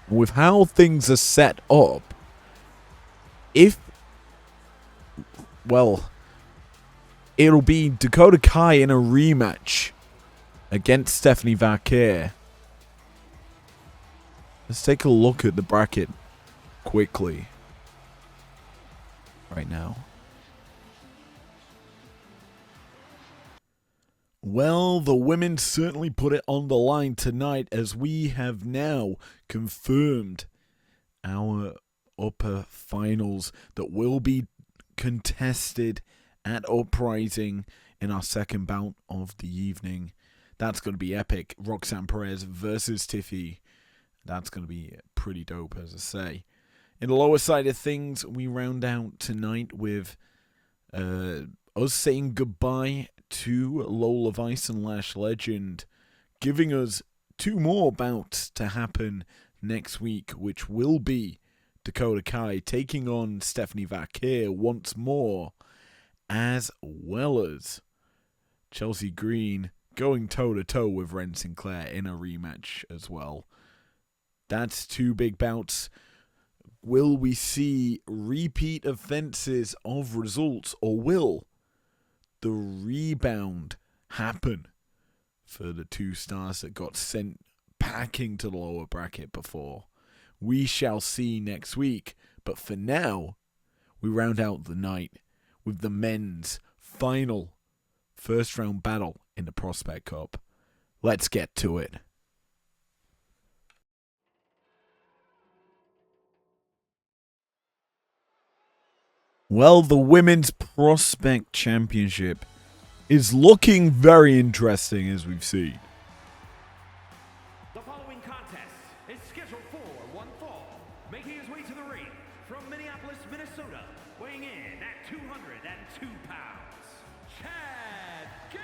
With how things are set up, it'll be Dakota Kai in a rematch against Stephanie Vaquer. Let's take a look at the bracket quickly right now. Well, the women certainly put it on the line tonight, as we have now confirmed our upper finals that will be contested at Uprising in our second bout of the evening. That's going to be epic. Roxanne Perez versus Tiffy. That's going to be pretty dope, as I say. In the lower side of things, we round out tonight with us saying goodbye to Lola Vice and Lash Legend, giving us 2 more bouts to happen next week, which will be Dakota Kai taking on Stephanie Vakir once more, as well as Chelsea Green going toe-to-toe with Ren Sinclair in a rematch as well. That's 2 big bouts. Will we see repeat offenses of results, or will the rebound happen for the 2 stars that got sent packing to the lower bracket before? We shall see next week, but for now, we round out the night with the men's final first round battle in the Prospect Cup. Let's get to it. Well, the Women's Prospect Championship is looking very interesting, as we've seen. The following contest is scheduled for one fall, making his way to the ring from Minneapolis, Minnesota, weighing in at 202 pounds, Chad Gable.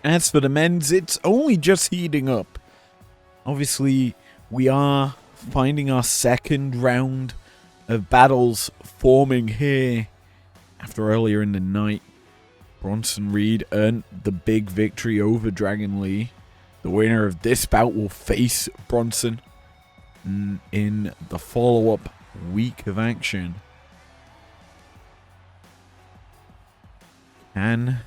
As for the men's, it's only just heating up. Obviously, we are finding our second round of battles forming here after earlier in the night. Bronson Reed earned the big victory over Dragon Lee. The winner of this bout will face Bronson in the follow-up week of action. Can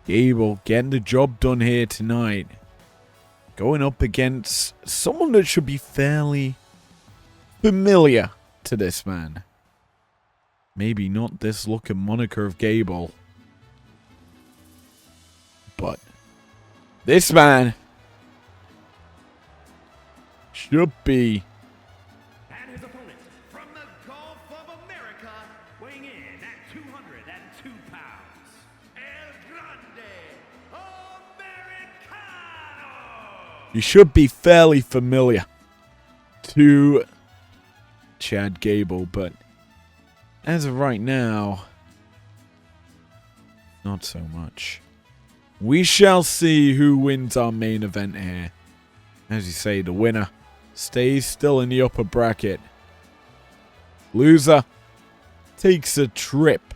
Gable getting the job done here tonight? Going up against someone that should be fairly familiar to this man. Maybe not this look and moniker of Gable, but this man should be. And his opponent from the Gulf of America, weighing in at 202 pounds, El Grande Americano. You should be fairly familiar to Chad Gable, but as of right now, not so much. We shall see who wins our main event here. As you say, the winner stays still in the upper bracket. Loser takes a trip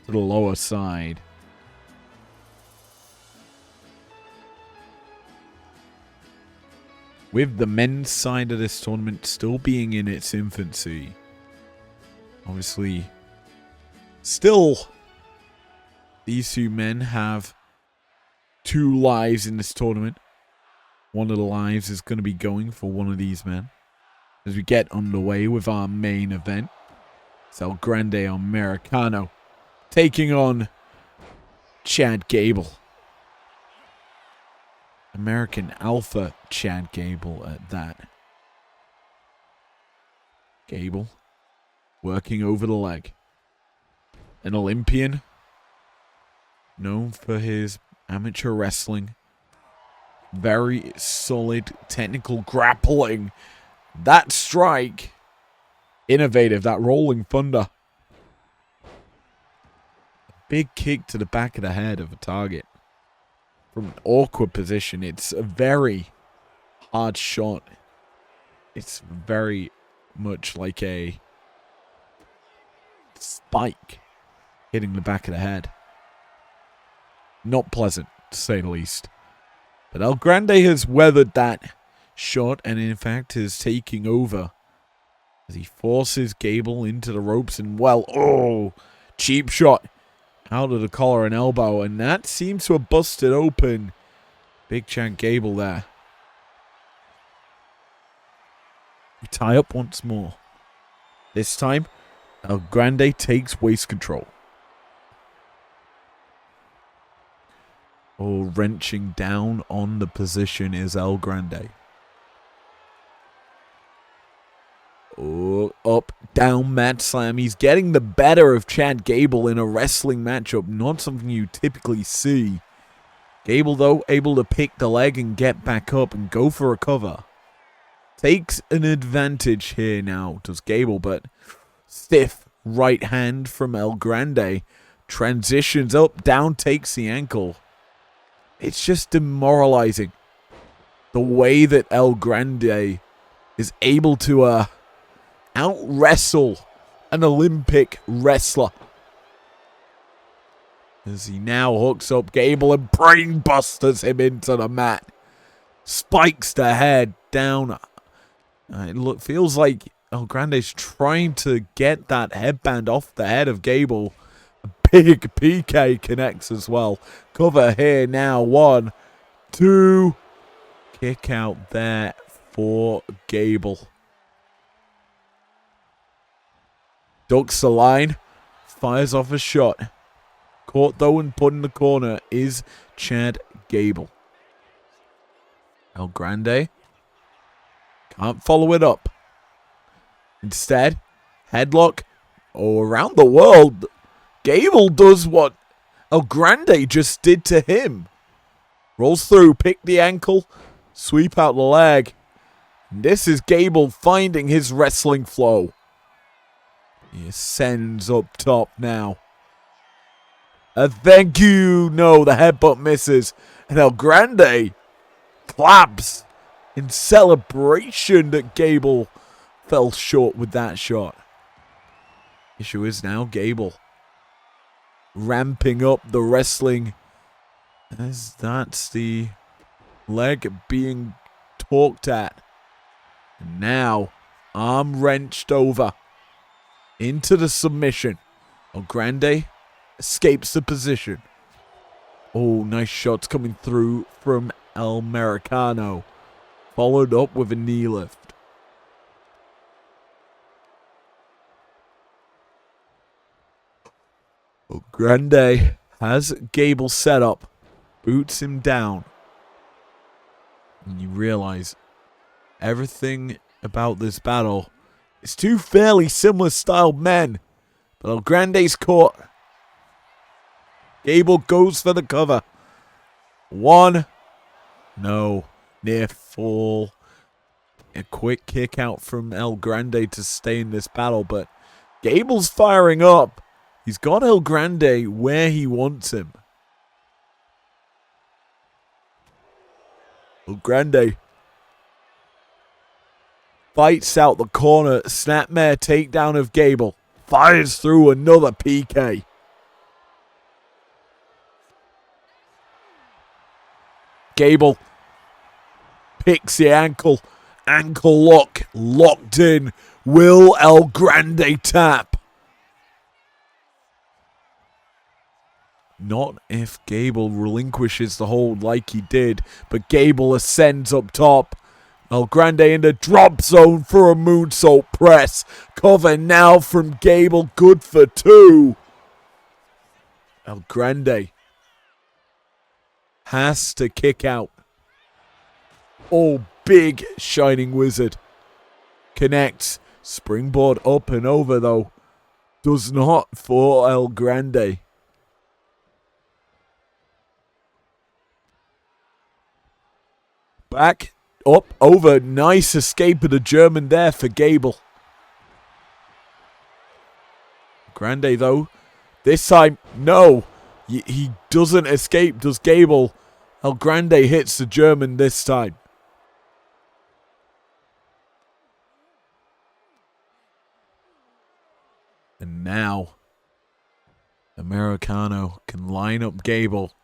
to the lower side. With the men's side of this tournament still being in its infancy, obviously, still, these 2 men have 2 lives in this tournament. One of the lives is going to be going for one of these men as we get underway with our main event. It's El Grande Americano taking on Chad Gable. American Alpha Chad Gable at that. Gable working over the leg. An Olympian known for his amateur wrestling. Very solid technical grappling. That strike. Innovative. That rolling thunder. A big kick to the back of the head of a target. From an awkward position. It's a very hard shot. It's very much like a spike hitting the back of the head. Not pleasant, to say the least. But El Grande has weathered that shot and in fact is taking over as he forces Gable into the ropes and cheap shot out of the collar and elbow, and that seems to have busted open Big Chad Gable there. We tie up once more. This time, El Grande takes waist control. Wrenching down on the position is El Grande. Up, down, mat slam. He's getting the better of Chad Gable in a wrestling matchup. Not something you typically see. Gable, though, able to pick the leg and get back up and go for a cover. Takes an advantage here now, does Gable, but stiff right hand from El Grande. Transitions up, down, takes the ankle. It's just demoralizing the way that El Grande is able to out-wrestle an Olympic wrestler. As he now hooks up Gable and brainbusters him into the mat. Spikes the head down. It feels like El Grande's trying to get that headband off the head of Gable. A big PK connects as well. Cover here now. 1, 2. Kick out there for Gable. Ducks the line. Fires off a shot. Caught though and put in the corner is Chad Gable. El Grande can't follow it up. Instead, headlock. Around the world, Gable does what El Grande just did to him. Rolls through, pick the ankle, sweep out the leg. And this is Gable finding his wrestling flow. He ascends up top now. A thank you. No, the headbutt misses. And El Grande claps in celebration that Gable fell short with that shot. Issue is now Gable ramping up the wrestling as that's the leg being talked at. And now arm wrenched over into the submission. El Grande escapes the position. Oh, nice shots coming through from El Americano. Followed up with a knee lift. El Grande has Gable set up. Boots him down. And you realize everything about this battle is two fairly similar styled men. But El Grande's caught. Gable goes for the cover. 1. No. Near fall. A quick kick out from El Grande to stay in this battle. But Gable's firing up. He's got El Grande where he wants him. El Grande fights out the corner. Snapmare takedown of Gable. Fires through another PK. Gable picks the ankle. Ankle lock. Locked in. Will El Grande tap? Not if Gable relinquishes the hold like he did. But Gable ascends up top. El Grande in the drop zone for a moonsault press. Cover now from Gable. Good for 2. El Grande has to kick out. Oh, big Shining Wizard. Connects. Springboard up and over though. Does not for El Grande. Back, up, over. Nice escape of the German there for Gable. Grande, though. This time, no. He doesn't escape, does Gable. El Grande hits the German this time. And now, Americano can line up Gable.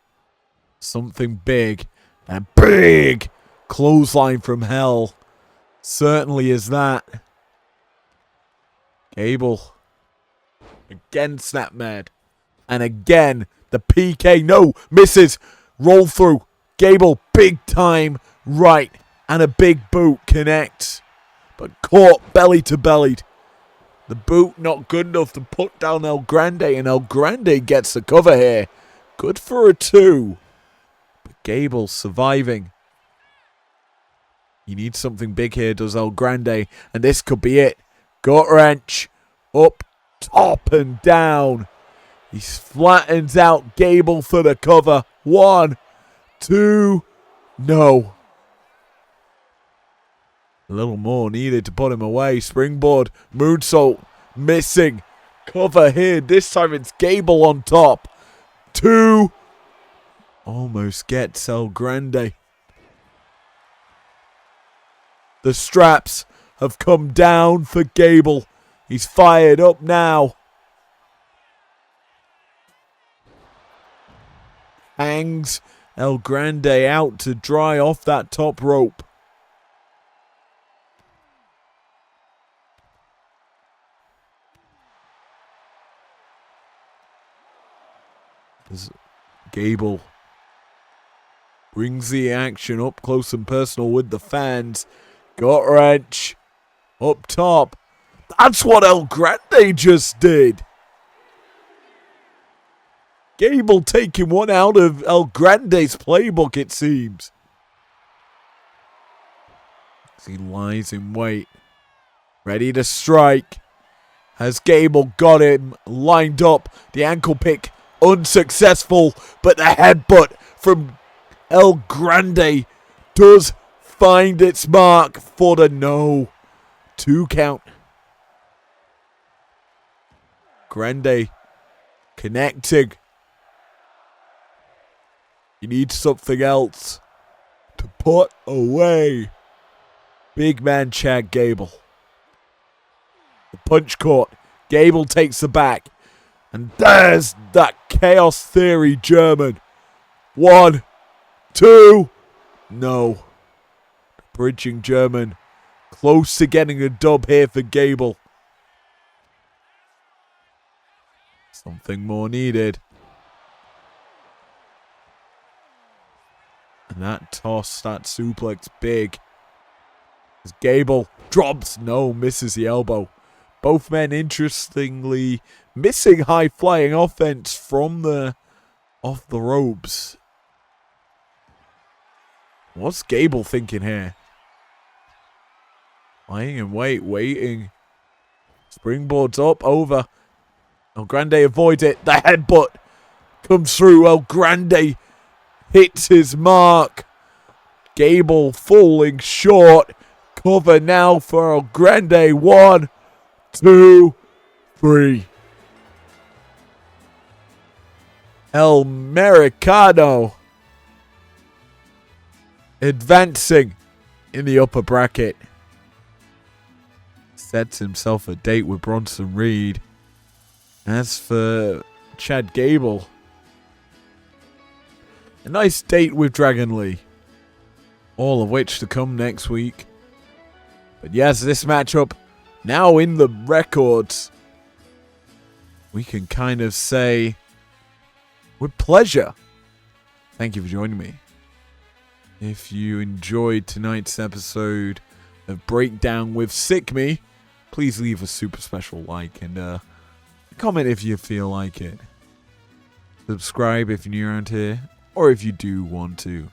Something big. A big clothesline from hell. Certainly is that. Gable. Again snapmare. And again, the PK. No, misses. Roll through. Gable, big time right. And a big boot connects. But caught belly to belly. The boot not good enough to put down El Grande. And El Grande gets the cover here. Good for a 2. But Gable surviving. He needs something big here, does El Grande. And this could be it. Gut wrench. Up, top, and down. He flattens out Gable for the cover. 1, 2. No. A little more needed to put him away. Springboard. Moonsault. Missing. Cover here. This time it's Gable on top. 2. Almost gets El Grande. The straps have come down for Gable. He's fired up now. Hangs El Grande out to dry off that top rope. As Gable brings the action up close and personal with the fans. Gut wrench up top. That's what El Grande just did. Gable taking one out of El Grande's playbook, it seems. As he lies in wait, ready to strike. Has Gable got him lined up? The ankle pick unsuccessful, but the headbutt from El Grande does find its mark for the no. 2 count. Grande connecting. You need something else to put away big man Chad Gable. The punch caught. Gable takes the back. And there's that Chaos Theory German. 1, 2. No. The bridging German. Close to getting a dub here for Gable. Something more needed. And that toss, that suplex, big. As Gable drops, no, misses the elbow. Both men, interestingly, missing high-flying offense from off the ropes. What's Gable thinking here? Lying in wait, waiting. Springboards up, over. El Grande avoids it. The headbutt comes through. El Grande hits his mark. Gable falling short. Cover now for El Grande. 1, 2, 3. El Americano advancing in the upper bracket. Sets himself a date with Bronson Reed. As for Chad Gable, a nice date with Dragon Lee. All of which to come next week. But yes, this matchup now in the records. We can kind of say with pleasure. Thank you for joining me. If you enjoyed tonight's episode of Breakdown with Sick Me, please leave a super special like and comment if you feel like it. Subscribe if you're new around here, or if you do want to.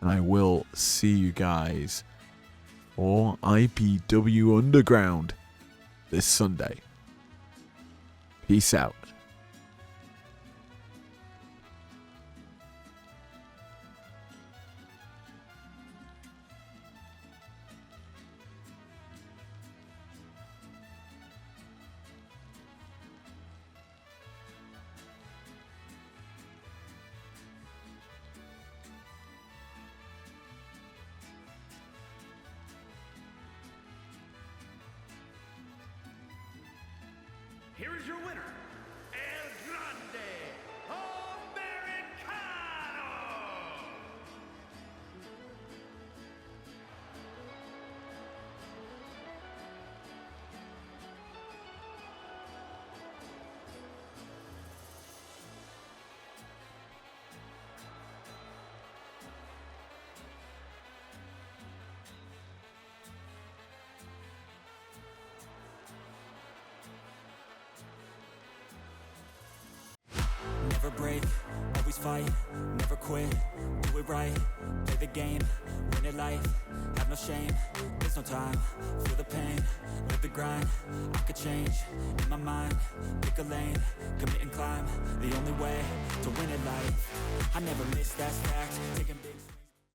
And I will see you guys for IPW Underground this Sunday. Peace out. Here is your winner, El Grande Americano! Never break, always fight, never quit, do it right, play the game, win it life, have no shame, there's no time, feel the pain, live the grind, I could change, in my mind, pick a lane, commit and climb, the only way to win it life, I never miss that stack, taking big